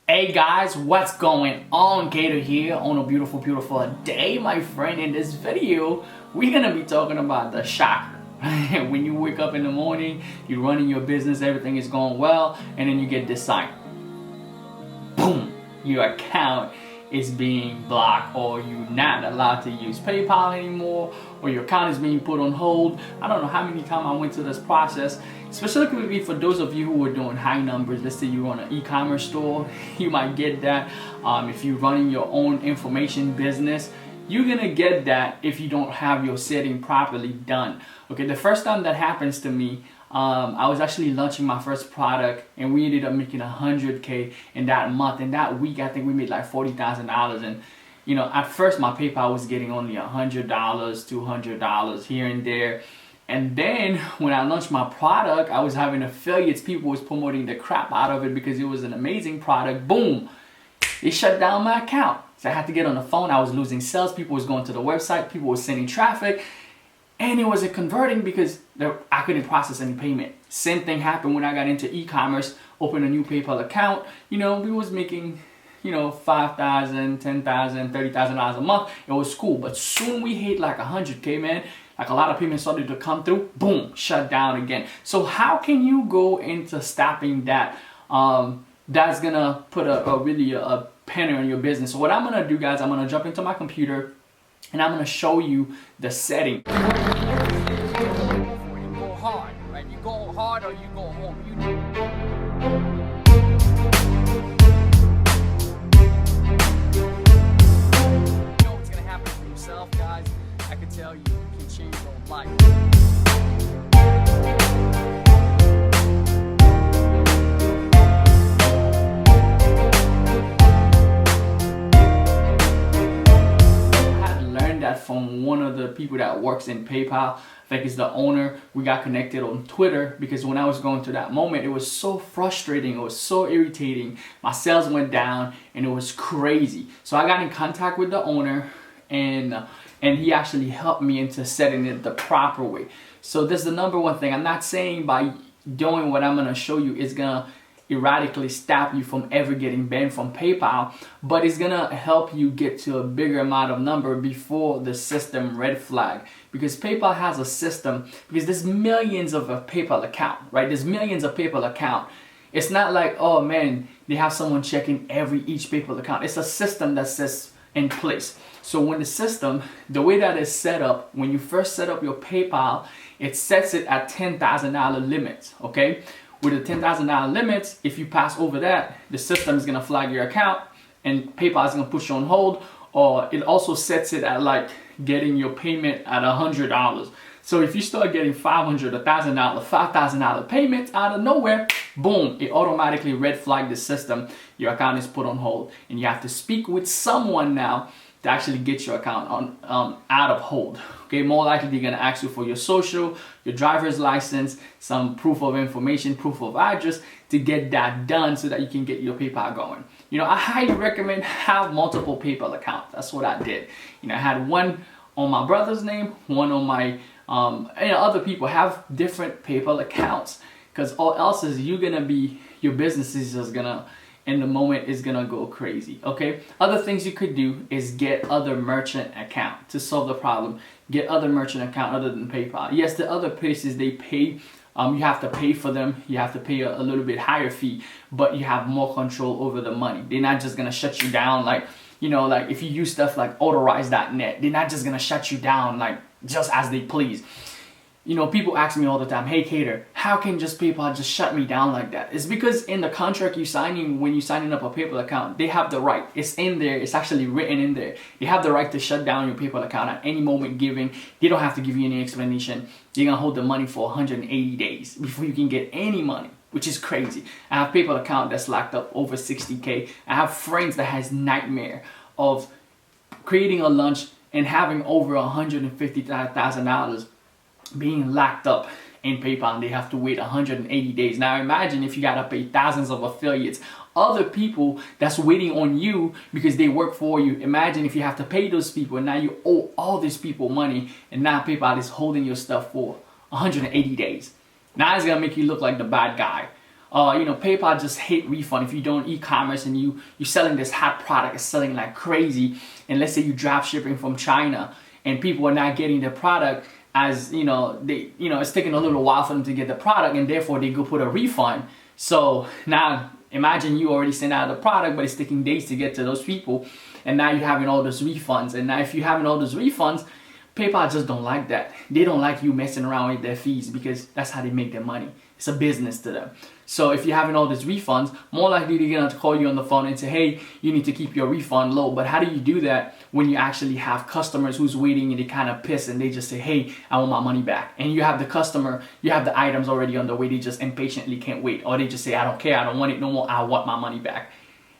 Hey guys, what's going on? Gator here on a beautiful day, my friend. In this video, we're gonna be talking about the shocker. When you wake up in the morning, you're running your business, everything is going well, and then you get this sign. Boom! Your account is being blocked, or you're not allowed to use PayPal anymore, or your account is being put on hold. I don't know how many times I went through this process, specifically for those of you who are doing high numbers. Let's say you run an e-commerce store, you might get that. If you're running your own information business, you're gonna get that if you don't have your setting properly done. Okay, the first time that happens to me, I was actually launching my first product, and we ended up making $100K in that month. In that week, I think we made like $40,000. And you know, at first my PayPal was getting only $100, $200 here and there. And then when I launched my product, I was having affiliates. People was promoting the crap out of it because it was an amazing product. Boom! They shut down my account. So I had to get on the phone. I was losing sales. People was going to the website. People was sending traffic. And it wasn't converting because I couldn't process any payment. Same thing happened when I got into e-commerce, opened a new PayPal account. You know, we was making, you know, $5,000, $10,000, $30,000 a month. It was cool. But soon we hit like $100K, man. Like a lot of payments started to come through. Boom, shut down again. So how can you go into stopping that? That's gonna put a penny on your business. So what I'm gonna do, guys, I'm gonna jump into my computer and I'm gonna show you the setting. You go hard, right? You go hard or you go home. You know what's gonna happen for yourself, guys. I can tell you, you can change your life. From one of the people that works in PayPal. I think it's the owner. We got connected on Twitter because when I was going through that moment, it was so frustrating. It was so irritating. My sales went down and it was crazy. So I got in contact with the owner, and he actually helped me into setting it the proper way. So this is the number one thing. I'm not saying by doing what I'm going to show you is going to erratically stop you from ever getting banned from PayPal, but it's gonna help you get to a bigger amount of number before the system red flag. Because PayPal has a system, because there's millions of a PayPal account, right? There's millions of PayPal account. It's not like, oh man, they have someone checking each PayPal account. It's a system that sits in place. So when the system, the way that is set up, when you first set up your PayPal, it sets it at $10,000 limits, okay? With the $10,000 limits, if you pass over that, the system is gonna flag your account and PayPal is gonna put you on hold, or it also sets it at like getting your payment at $100. So if you start getting $500, $1,000, $5,000 payments out of nowhere, boom, it automatically red flag the system. Your account is put on hold, and you have to speak with someone now to actually get your account on out of hold. Okay, more likely they're gonna ask you for your social, your driver's license, some proof of information, proof of address to get that done so that you can get your PayPal going. You know, I highly recommend have multiple PayPal accounts. That's what I did. You know, I had one on my brother's name, one on my other people have different PayPal accounts, because all else is your business is just gonna, in the moment, is gonna go crazy. Okay, other things you could do is get other merchant account to solve the problem. Get other merchant account other than PayPal. Yes, the other places they pay, you have to pay for them. You have to pay a little bit higher fee, but you have more control over the money. They're not just gonna shut you down like, you know, like if you use stuff like autorize.net, they're not just gonna shut you down like just as they please. You know, people ask me all the time, hey Cater, how can just PayPal just shut me down like that? It's because in the contract you signing, when you're signing up a PayPal account, they have the right. It's in there. It's actually written in there. They have the right to shut down your PayPal account at any moment given. They don't have to give you any explanation. They're gonna hold the money for 180 days before you can get any money, which is crazy. I have a PayPal account that's locked up over 60K. I have friends that has nightmare of creating a lunch and having over $150,000 being locked up in PayPal, and they have to wait 180 days. Now imagine if you gotta pay thousands of affiliates, other people that's waiting on you because they work for you. Imagine if you have to pay those people, and now you owe all these people money, and now PayPal is holding your stuff for 180 days. Now it's gonna make you look like the bad guy. PayPal just hate refund. If you don't e-commerce and you're selling this hot product, it's selling like crazy, and let's say you drop shipping from China and people are not getting the product, as it's taking a little while for them to get the product, and therefore they go put a refund. So now imagine you already sent out the product, but it's taking days to get to those people, and now you're having all those refunds. And now if you're having all those refunds, PayPal just don't like that. They don't like you messing around with their fees, because that's how they make their money. It's a business to them. So if you're having all these refunds, more likely they're gonna call you on the phone and say, hey, you need to keep your refund low. But how do you do that when you actually have customers who's waiting and they kind of piss and they just say, hey, I want my money back? And you have the customer, you have the items already on the way, they just impatiently can't wait. Or they just say, I don't care, I don't want it no more, I want my money back.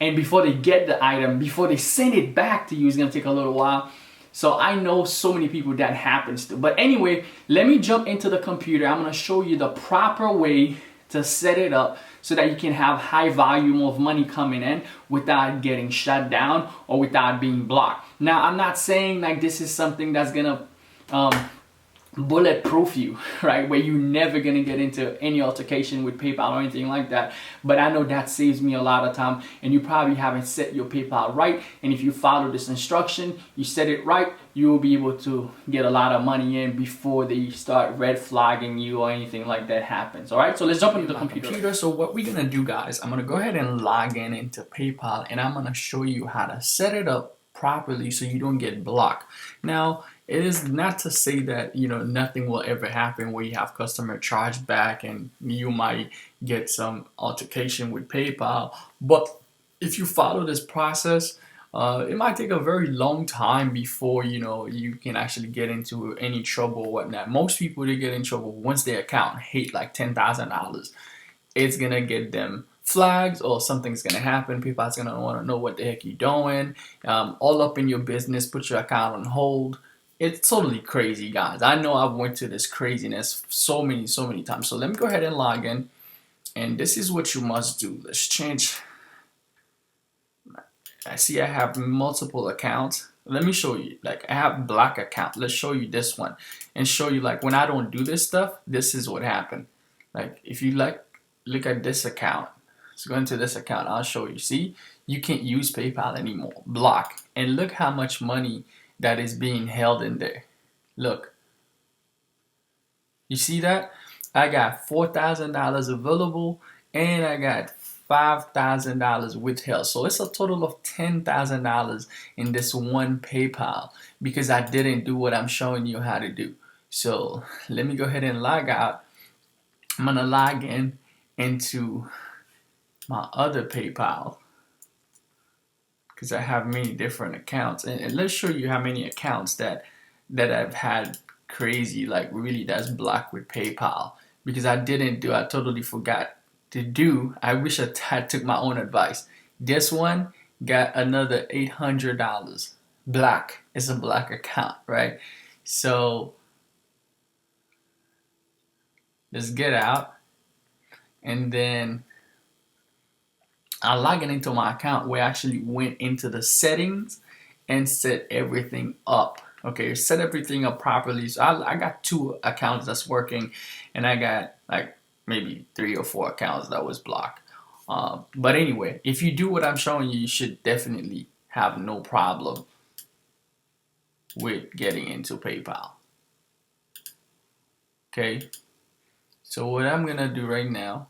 And before they get the item, before they send it back to you, it's gonna take a little while. So I know so many people that happens to. But anyway, let me jump into the computer. I'm gonna show you the proper way to set it up so that you can have high volume of money coming in without getting shut down or without being blocked. Now, I'm not saying like this is something that's gonna bulletproof you, right, where you're never gonna get into any altercation with PayPal or anything like that. But I know that saves me a lot of time, and you probably haven't set your PayPal right. And if you follow this instruction, you set it right, you will be able to get a lot of money in before they start red flagging you or anything like that happens. All right, so let's jump into the computer. So what we're gonna do, guys, I'm gonna go ahead and log in into PayPal, and I'm gonna show you how to set it up properly so you don't get blocked. Now, it is not to say that nothing will ever happen where you have customer chargeback and you might get some altercation with PayPal. But if you follow this process, it might take a very long time before you can actually get into any trouble or whatnot. Most people, they get in trouble once their account hit like $10,000. It's gonna get them flags, or something's gonna happen. People's gonna want to know what the heck you're doing, all up in your business, put your account on hold. It's totally crazy, guys. I know I've went to this craziness so many times. So let me go ahead and log in, and this is what you must do. Let's change. I see I have multiple accounts. Let me show you. Like, I have black account. Let's show you this one and show you, like, when I don't do this stuff, this is what happened. Like, if you look at this account. Let's go into this account. I'll show you. See, you can't use PayPal anymore. Block. And look how much money that is being held in there. Look. You see that? I got $4,000 available, and I got $5,000 withheld. So it's a total of $10,000 in this one PayPal, because I didn't do what I'm showing you how to do. So let me go ahead and log out. I'm gonna log in into my other PayPal, because I have many different accounts, and let's show you how many accounts that I've had crazy, like really, that's blocked with PayPal, because I totally forgot to do. I wish I had took my own advice. This one got another $800 black. It's a black account, right? So let's get out, and then I log into my account, where I actually went into the settings and set everything up. Okay, set everything up properly. So I got 2 accounts that's working, and I got like maybe 3 or 4 accounts that was blocked. But anyway, if you do what I'm showing you, you should definitely have no problem with getting into PayPal. Okay, so what I'm gonna do right now,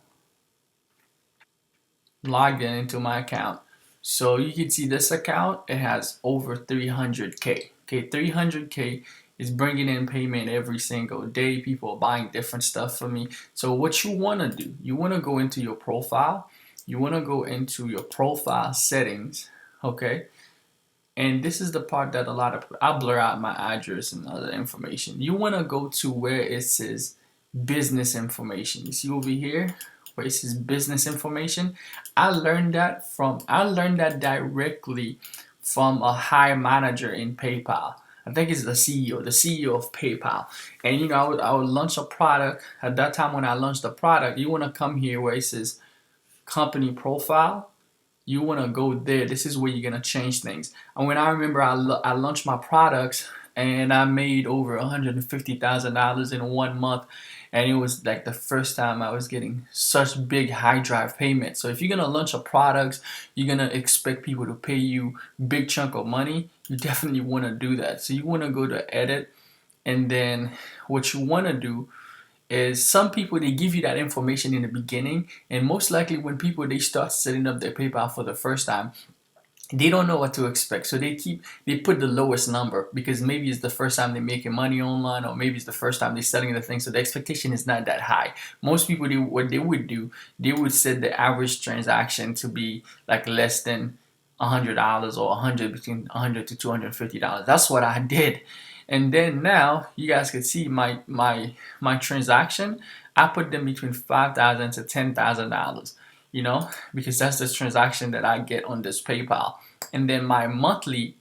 log in into my account. So you can see this account, it has over 300K. Okay, 300K is bringing in payment every single day. People are buying different stuff for me. So what you want to do, you want to go into your profile. You want to go into your profile settings, okay? And this is the part that I'll blur out my address and other information. You want to go to where it says business information. You see over here where it says business information? I learned that directly from a high manager in PayPal. I think it's the CEO of PayPal. And I would launch a product. At that time when I launched the product, you want to come here where it says company profile. You want to go there. This is where you're going to change things. And when I remember I launched my products, and I made over $150,000 in 1 month. and it was like the first time I was getting such big high drive payments. So if you're gonna launch a product, you're gonna expect people to pay you big chunk of money, you definitely want to do that. So you want to go to edit, and then what you want to do is, some people, they give you that information in the beginning, and most likely when people, they start setting up their PayPal for the first time, they don't know what to expect. So they put the lowest number because maybe it's the first time they're making money online, or maybe it's the first time they're selling the thing. So the expectation is not that high. Most people, what they would do, they would set the average transaction to be like less than $100, or 100, between 100 to $250. That's what I did. And then now you guys can see my transaction. I put them between $5,000 to $10,000, because that's the transaction that I get on this PayPal. And then my monthly,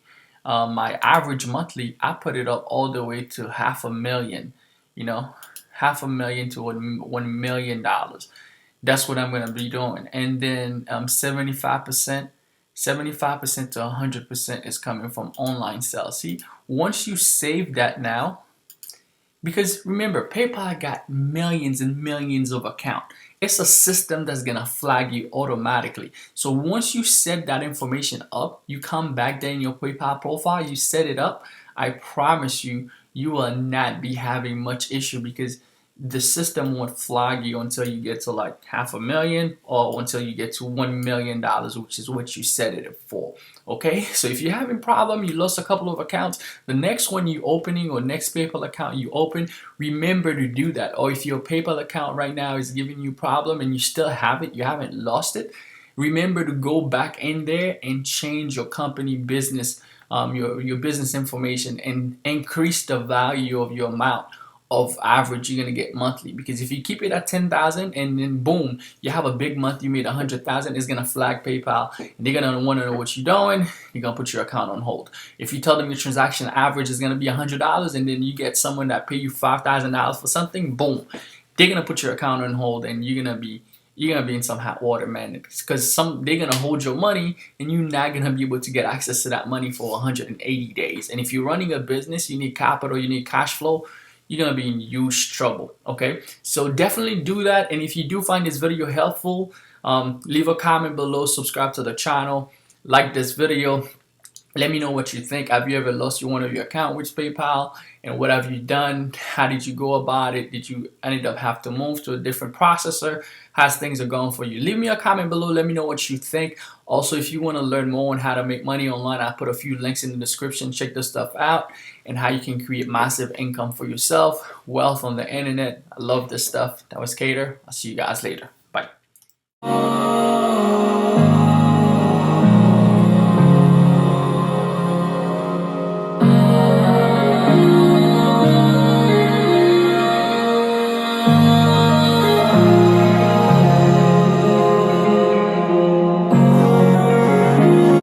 my average monthly, I put it up all the way to $500,000, $500,000 to $1 million. That's what I'm gonna be doing. And then 75%, 75% to 100% is coming from online sales. See, once you save that now, because remember, PayPal got millions and millions of accounts. It's a system that's gonna flag you automatically. So once you set that information up, you come back there in your PayPal profile, you set it up, I promise you, you will not be having much issue, because the system won't flag you until you get to like $500,000, or until you get to $1 million, which is what you set it for. Okay, so if you're having problem, you lost a couple of accounts, the next one you opening, or next PayPal account you open, remember to do that. Or if your PayPal account right now is giving you problem and you still have it, you haven't lost it, remember to go back in there and change your company business, your business information, and increase the value of your amount of average you're gonna get monthly. Because if you keep it at 10,000 and then boom, you have a big month, you made 100,000, it's gonna flag PayPal, and they're gonna want to know what you're doing. You're gonna put your account on hold. If you tell them your transaction average is gonna be $100, and then you get someone that pay you $5,000 for something, boom, they're gonna put your account on hold, and you're gonna be in some hot water, man. Because they're gonna hold your money, and you're not gonna be able to get access to that money for 180 days. And if you're running a business, you need capital, you need cash flow, you're gonna be in huge trouble. Okay, so definitely do that. And if you do find this video helpful, leave a comment below, subscribe to the channel, like this video. Let me know what you think. Have you ever lost one of your account with PayPal? And what have you done? How did you go about it? Did you end up have to move to a different processor? How's things are going for you? Leave me a comment below. Let me know what you think. Also, if you want to learn more on how to make money online, I put a few links in the description. Check this stuff out, and how you can create massive income for yourself, wealth on the internet. I love this stuff. That was Kader. I'll see you guys later. Bye.